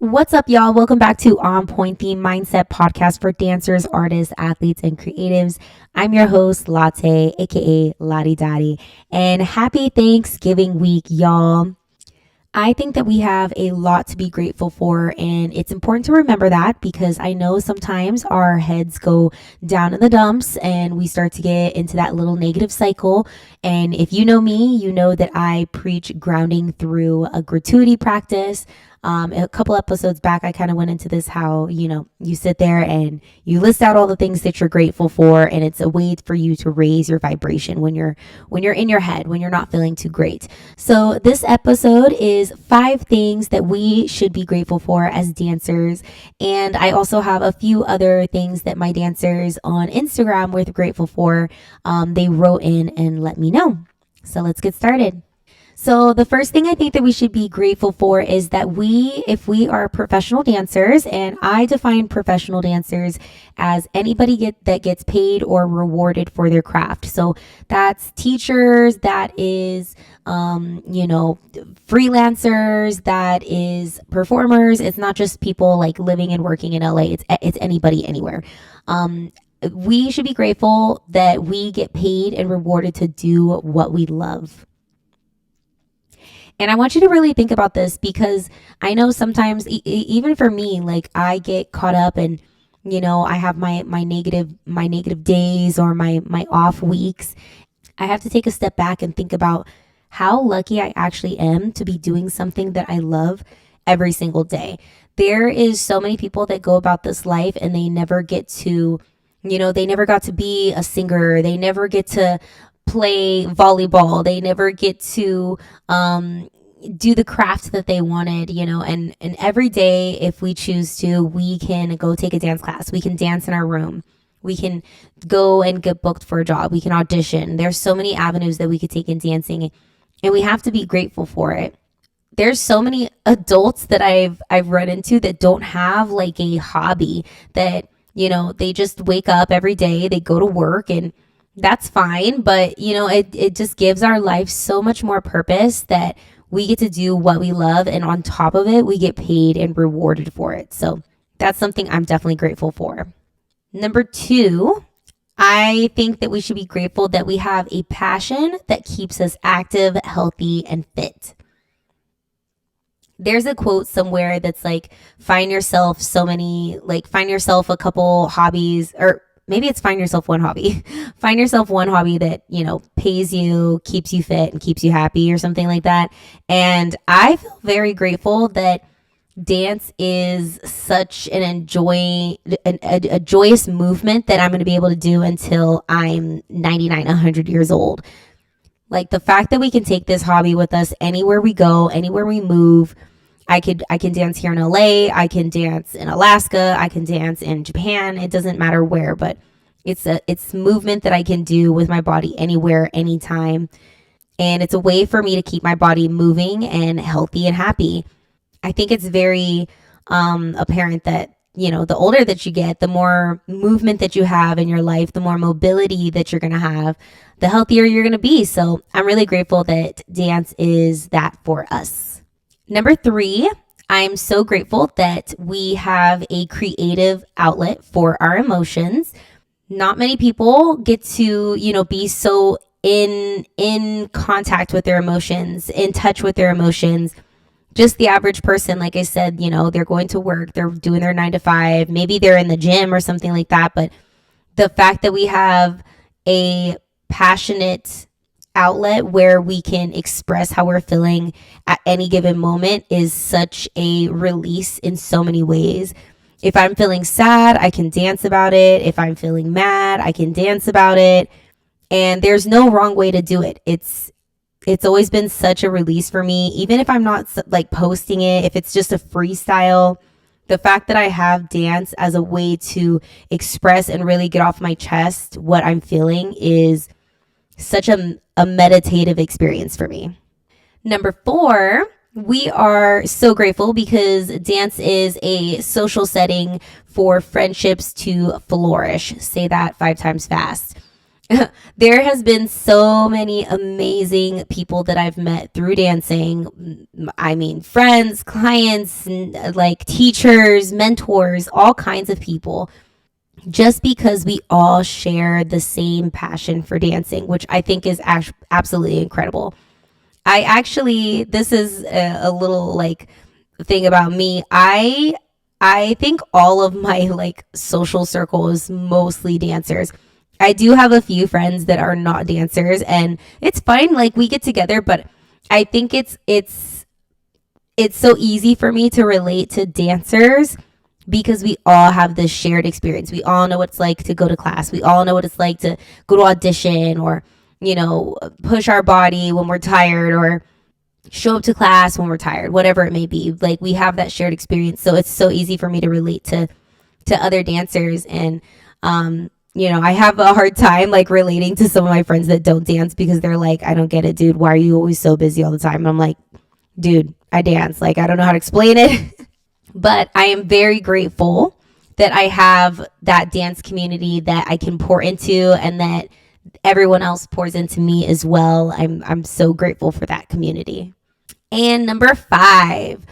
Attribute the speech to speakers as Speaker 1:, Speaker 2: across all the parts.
Speaker 1: What's up, y'all? Welcome back to On Point, the Mindset Podcast for dancers, artists, athletes, and creatives. I'm your host, Latte, aka Lottie Dottie, and happy Thanksgiving week, y'all. I think that we have a lot to be grateful for, and it's important to remember that because I know sometimes our heads go down in the dumps and we start to get into that little negative cycle. And if you know me, you know that I preach grounding through a gratuity practice. A couple episodes back, I kind of went into this how, you sit there and you list out all the things that you're grateful for. And it's a way for you to raise your vibration when you're in your head, when you're not feeling too great. So this episode is 5 things that we should be grateful for as dancers. And I also have a few other things that my dancers on Instagram were grateful for. They wrote in and let me know. So let's get started. So the first thing I think that we should be grateful for is that if we are professional dancers, and I define professional dancers as anybody that gets paid or rewarded for their craft. So that's teachers, that is, freelancers, that is performers. It's not just people like living and working in LA. It's anybody anywhere. We should be grateful that we get paid and rewarded to do what we love. And I want you to really think about this because I know sometimes, even for me, like I get caught up and, I have my negative days or my off weeks. I have to take a step back and think about how lucky I actually am to be doing something that I love every single day. There is so many people that go about this life and they never get to, they never got to be a singer. They never get to play volleyball. They never get to do the craft that they wanted, and every day, if we choose to, we can go take a dance class. We can dance in our room. We can go and get booked for a job. We can audition. There's so many avenues that we could take in dancing, and we have to be grateful for it. There's so many adults that I've run into that don't have like a hobby, that, they just wake up every day, they go to work, and that's fine. But, it just gives our life so much more purpose that we get to do what we love. And on top of it, we get paid and rewarded for it. So that's something I'm definitely grateful for. Number 2, I think that we should be grateful that we have a passion that keeps us active, healthy, and fit. There's a quote somewhere that's like, find yourself a couple hobbies, or maybe it's find yourself one hobby. Find yourself one hobby that, pays you, keeps you fit, and keeps you happy, or something like that. And I feel very grateful that dance is such a joyous movement that I'm going to be able to do until I'm 99, 100 years old. Like the fact that we can take this hobby with us anywhere we go, anywhere we move. I can dance here in LA, I can dance in Alaska, I can dance in Japan. It doesn't matter where, but it's movement that I can do with my body anywhere, anytime. And it's a way for me to keep my body moving and healthy and happy. I think it's very apparent that, the older that you get, the more movement that you have in your life, the more mobility that you're going to have, the healthier you're going to be. So I'm really grateful that dance is that for us. Number 3, I'm so grateful that we have a creative outlet for our emotions. Not many people get to, be so in contact with their emotions, in touch with their emotions. Just the average person, like I said, they're going to work, they're doing their 9 to 5, maybe they're in the gym or something like that. But the fact that we have a passionate outlet where we can express how we're feeling at any given moment is such a release in so many ways. If I'm feeling sad, I can dance about it. If I'm feeling mad, I can dance about it. And there's no wrong way to do it. It's always been such a release for me, even if I'm not like posting it, if it's just a freestyle. The fact that I have dance as a way to express and really get off my chest what I'm feeling is such a meditative experience for me. Number 4, we are so grateful because dance is a social setting for friendships to flourish. Say that 5 times fast. There has been so many amazing people that I've met through dancing. I mean, friends, clients, like teachers, mentors, all kinds of people, just because we all share the same passion for dancing, which I think is absolutely incredible. I actually, this is a little like thing about me. I think all of my like social circle is mostly dancers. I do have a few friends that are not dancers, and it's fine. Like we get together, but I think it's so easy for me to relate to dancers because we all have this shared experience. We all know what it's like to go to class. We all know what it's like to go to audition or, push our body when we're tired or show up to class when we're tired, whatever it may be. Like we have that shared experience. So it's so easy for me to relate to other dancers. And, I have a hard time like relating to some of my friends that don't dance because they're like, I don't get it, dude. Why are you always so busy all the time? And I'm like, dude, I dance. Like, I don't know how to explain it. But I am very grateful that I have that dance community that I can pour into and that everyone else pours into me as well. I'm so grateful for that community. And number 5,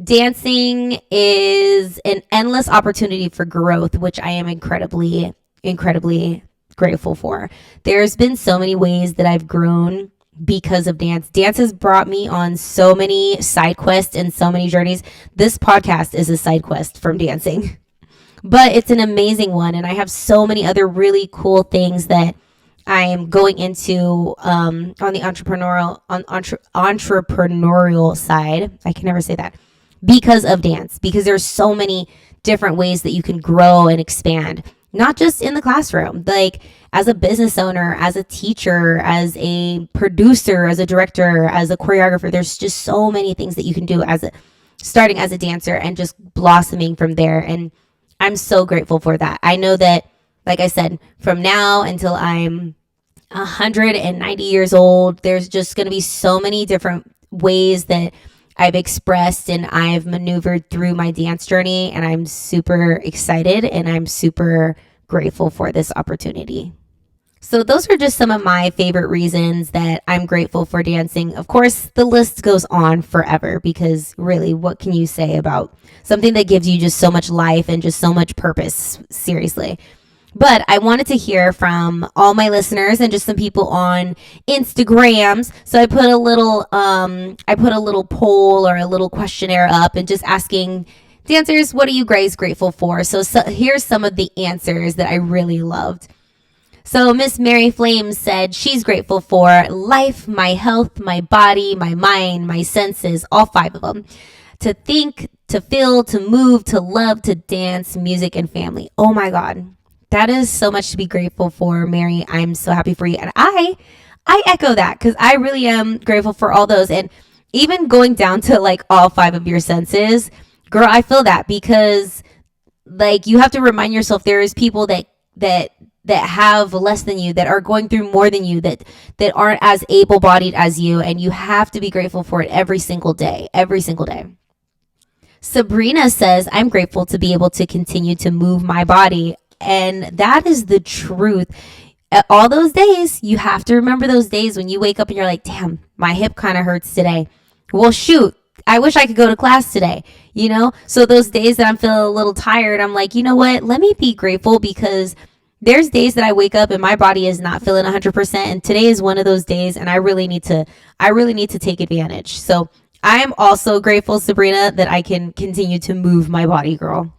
Speaker 1: dancing is an endless opportunity for growth, which I am incredibly, incredibly grateful for. There's been so many ways that I've grown because of dance. Dance has brought me on so many side quests and so many journeys. This podcast is a side quest from dancing, but it's an amazing one. And I have so many other really cool things that I am going into on the entrepreneurial side. I can never say that because of dance, because there's so many different ways that you can grow and expand, not just in the classroom, like as a business owner, as a teacher, as a producer, as a director, as a choreographer. There's just so many things that you can do starting as a dancer and just blossoming from there. And I'm so grateful for that. I know that, like I said, from now until I'm 190 years old, there's just going to be so many different ways that I've expressed and I've maneuvered through my dance journey. And I'm super excited and I'm super grateful for this opportunity. So those are just some of my favorite reasons that I'm grateful for dancing. Of course, the list goes on forever because really, what can you say about something that gives you just so much life and just so much purpose? Seriously. But I wanted to hear from all my listeners and just some people on Instagrams. So I put a little poll or a little questionnaire up and just asking dancers, what are you guys grateful for? So here's some of the answers that I really loved. So Miss Mary Flames said she's grateful for life, my health, my body, my mind, my senses, all 5 of them. To think, to feel, to move, to love, to dance, music, and family. Oh my God. That is so much to be grateful for, Mary. I'm so happy for you. And I echo that because I really am grateful for all those. And even going down to like all 5 of your senses, girl, I feel that because like you have to remind yourself there is people that have less than you, that are going through more than you, that aren't as able-bodied as you. And you have to be grateful for it every single day, every single day. Sabrina says, I'm grateful to be able to continue to move my body. And that is the truth. All those days, you have to remember those days when you wake up and you're like, damn, my hip kind of hurts today. Well, shoot, I wish I could go to class today, So those days that I'm feeling a little tired, I'm like, you know what? Let me be grateful because there's days that I wake up and my body is not feeling 100%. And today is one of those days. And I really need to take advantage. So I'm also grateful, Sabrina, that I can continue to move my body, girl.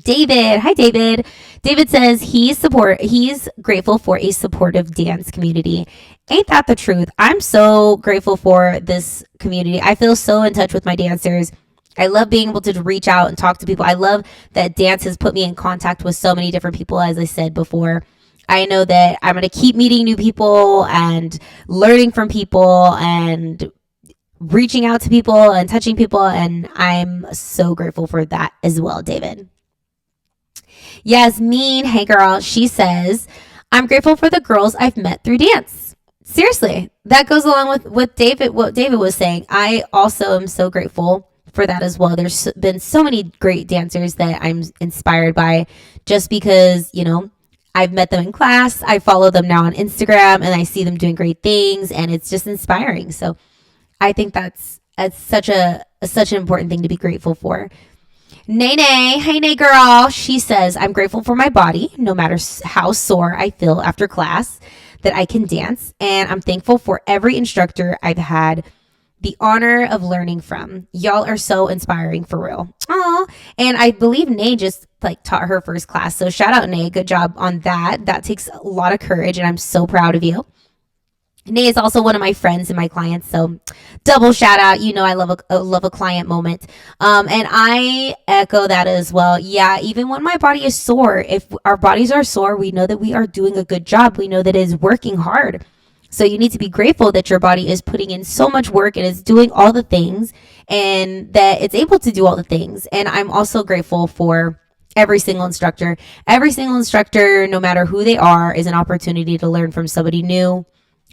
Speaker 1: David, hi David. David says he's grateful for a supportive dance community. Ain't that the truth? I'm so grateful for this community. I feel so in touch with my dancers. I love being able to reach out and talk to people. I love that dance has put me in contact with so many different people, as I said before. I know that I'm going to keep meeting new people and learning from people and reaching out to people and touching people. And I'm so grateful for that as well, David. Yasmin, hey girl, she says, I'm grateful for the girls I've met through dance. Seriously, that goes along with what David was saying. I also am so grateful for that as well. There's been so many great dancers that I'm inspired by just because, I've met them in class. I follow them now on Instagram and I see them doing great things and it's just inspiring. So I think that's such an important thing to be grateful for. Nay, hey, Nay girl. She says, I'm grateful for my body, no matter how sore I feel after class, that I can dance. And I'm thankful for every instructor I've had the honor of learning from. Y'all are so inspiring for real. Aw. And I believe Nay just like taught her first class. So shout out, Nay. Good job on that. That takes a lot of courage and I'm so proud of you. Nay is also one of my friends and my clients, so double shout out. You know I love a client moment, and I echo that as well. Yeah, even when my body is sore, if our bodies are sore, we know that we are doing a good job. We know that it is working hard. So you need to be grateful that your body is putting in so much work and is doing all the things, and that it's able to do all the things. And I'm also grateful for every single instructor. Every single instructor, no matter who they are, is an opportunity to learn from somebody new.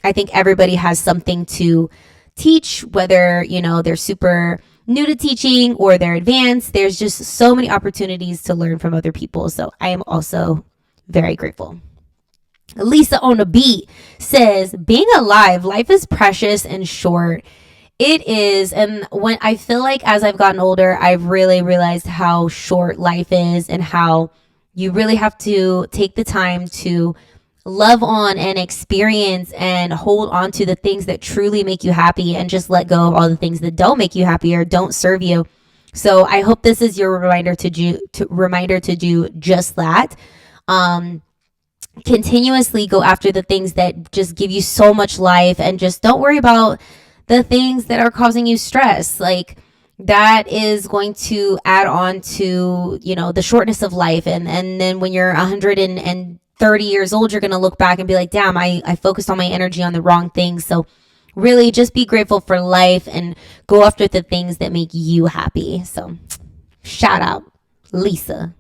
Speaker 1: I think everybody has something to teach, whether, you know, they're super new to teaching or they're advanced. There's just so many opportunities to learn from other people. So I am also very grateful. Lisa on a beat says, being alive, life is precious and short. It is. And when I feel like as I've gotten older, I've really realized how short life is and how you really have to take the time to love on and experience and hold on to the things that truly make you happy and just let go of all the things that don't make you happy or don't serve you. So I hope this is your reminder to do just that. Continuously go after the things that just give you so much life and just don't worry about the things that are causing you stress. Like that is going to add on to, you know, the shortness of life. And then when you're 130 years old, you're going to look back and be like, damn, I focused all my energy on the wrong things. So really just be grateful for life and go after the things that make you happy. So shout out, Lisa.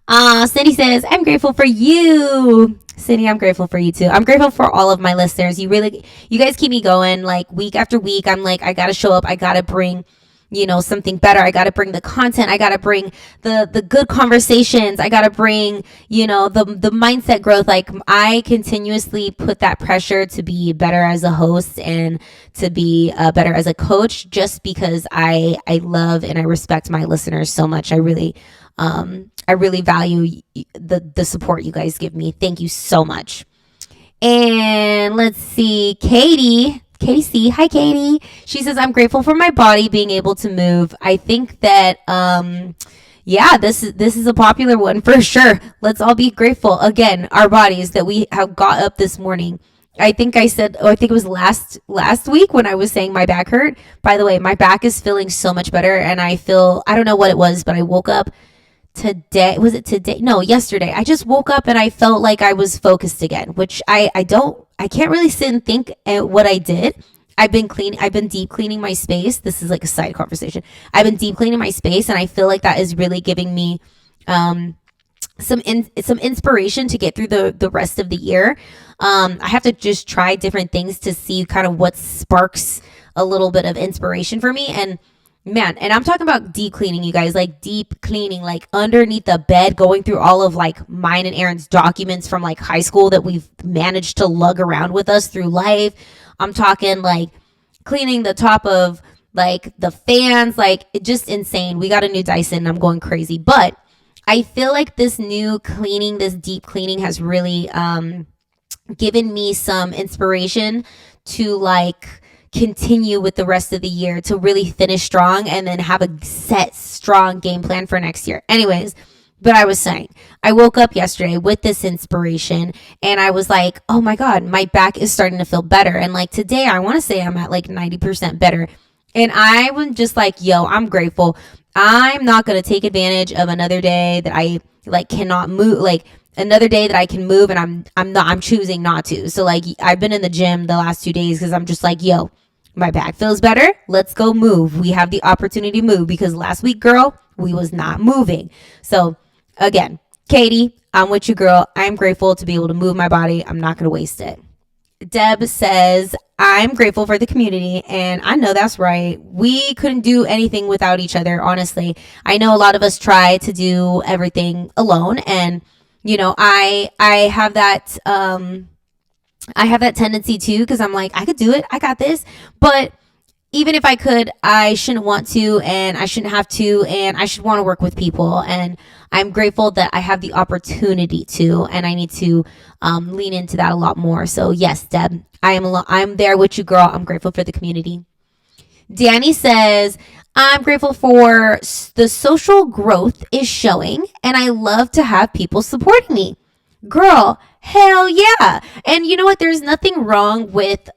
Speaker 1: Cindy says, I'm grateful for you. Cindy, I'm grateful for you too. I'm grateful for all of my listeners. You guys keep me going like week after week. I'm like, I got to show up. I got to bring, you know, something better. I got to bring the content. I got to bring the good conversations. I got to bring, you know, the mindset growth. Like I continuously put that pressure to be better as a host and to be better as a coach, just because I love and I respect my listeners so much. I really value the support you guys give me. Thank you so much. And let's see, Katie C. Hi, Katie. She says, I'm grateful for my body being able to move. I think that, this is a popular one for sure. Let's all be grateful. Again, our bodies that we have got up this morning. I think it was last week when I was saying my back hurt. By the way, my back is feeling so much better. And I don't know what it was, but I woke up today. Was it today? No, yesterday. I just woke up and I felt like I was focused again, which I can't really sit and think what I did. I've been deep cleaning my space. This is like a side conversation. I've been deep cleaning my space and I feel like that is really giving me some inspiration to get through the rest of the year. I have to just try different things to see kind of what sparks a little bit of inspiration for me. And man, and I'm talking about deep cleaning, you guys, like deep cleaning, like underneath the bed, going through all of like mine and Aaron's documents from like high school that we've managed to lug around with us through life. I'm talking like cleaning the top of like the fans, like just insane. We got a new Dyson and I'm going crazy, but I feel like this new cleaning, this deep cleaning has really given me some inspiration to like continue with the rest of the year, to really finish strong and then have a set strong game plan for next year. Anyways, but I was saying, I woke up yesterday with this inspiration and I was like, oh my God, my back is starting to feel better. And like today, I want to say I'm at like 90% better. And I was just like, yo, I'm grateful. I'm not going to take advantage of another day that I like cannot move, like another day that I can move, and I'm choosing not to. So like I've been in the gym the last 2 days because I'm just like, yo, my back feels better. Let's go move. We have the opportunity to move because last week, girl, we was not moving. So again, Katie, I'm with you, girl. I'm grateful to be able to move my body. I'm not going to waste it. Deb says, I'm grateful for the community, and I know that's right. We couldn't do anything without each other, honestly. I know a lot of us try to do everything alone, and I have that tendency too, because I'm like, I could do it, I got this. But even if I could, I shouldn't want to, and I shouldn't have to, and I should want to work with people. And I'm grateful that I have the opportunity to, and I need to lean into that a lot more. So yes, Deb, I'm there with you, girl. I'm grateful for the community. Danny says, I'm grateful for the social growth is showing, and I love to have people supporting me. Girl, hell yeah. And you know what? There's nothing wrong with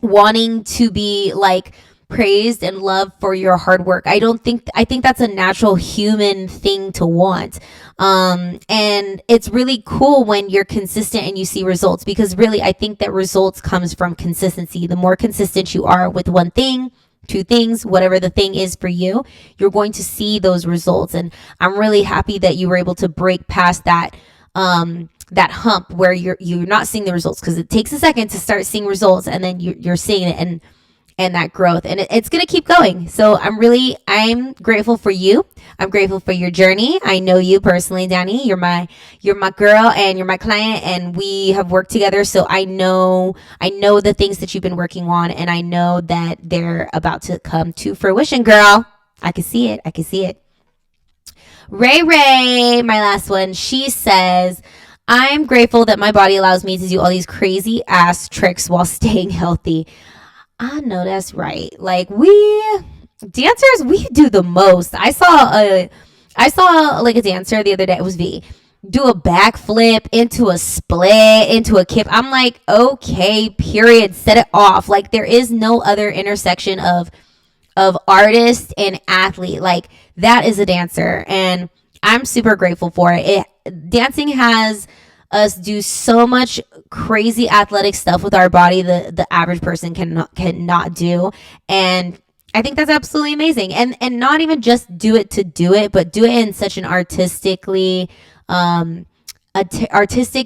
Speaker 1: wanting to be like praised and loved for your hard work. I think that's a natural human thing to want. And it's really cool when you're consistent and you see results, because really I think that results comes from consistency. The more consistent you are with one thing, two things, whatever the thing is for you, you're going to see those results. And I'm really happy that you were able to break past that that hump where you're not seeing the results, because it takes a second to start seeing results, and then you're seeing it, and that growth, and it's going to keep going. So I'm grateful for you. I'm grateful for your journey. I know you personally, Danny. You're my girl, and you're my client, and we have worked together. So I know the things that you've been working on, and I know that they're about to come to fruition, girl. I can see it. Ray, my last one, she says, I'm grateful that my body allows me to do all these crazy ass tricks while staying healthy. I know that's right. Like, we dancers, we do the most. I saw like a dancer the other day. It was V. Do a backflip into a split, into a kip. I'm like, okay, period. Set it off. Like, there is no other intersection of artist and athlete. Like, that is a dancer, and I'm super grateful for it. Dancing has us do so much crazy athletic stuff with our body that the average person cannot do, and I think that's absolutely amazing. And not even just do it to do it, but do it in such an artistic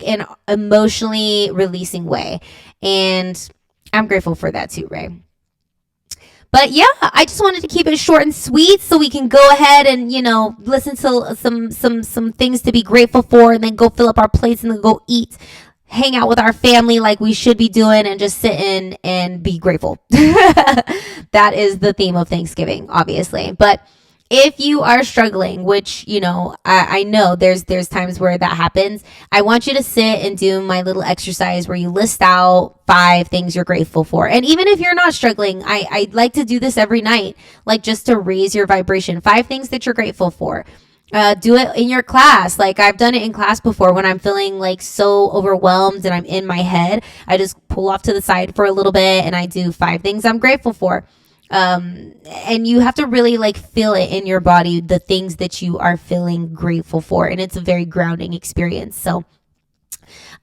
Speaker 1: and emotionally releasing way. And I'm grateful for that too, Ray. But yeah, I just wanted to keep it short and sweet so we can go ahead and, listen to some things to be grateful for, and then go fill up our plates and then go eat, hang out with our family like we should be doing, and just sit in and be grateful. That is the theme of Thanksgiving, obviously. But if you are struggling, which, I know there's times where that happens, I want you to sit and do my little exercise where you list out 5 things you're grateful for. And even if you're not struggling, I like to do this every night, like just to raise your vibration. 5 things that you're grateful for. Do it in your class. Like, I've done it in class before when I'm feeling like so overwhelmed and I'm in my head. I just pull off to the side for a little bit and I do 5 things I'm grateful for. And you have to really like feel it in your body, the things that you are feeling grateful for. And it's a very grounding experience. So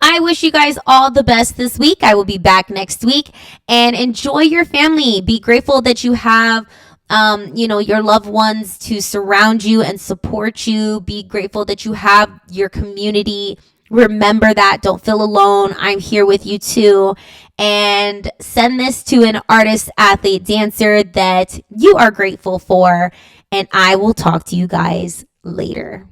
Speaker 1: I wish you guys all the best this week. I will be back next week, and enjoy your family. Be grateful that you have your loved ones to surround you and support you. Be grateful that you have your community. Remember that. Don't feel alone. I'm here with you too. And send this to an artist, athlete, dancer that you are grateful for. And I will talk to you guys later.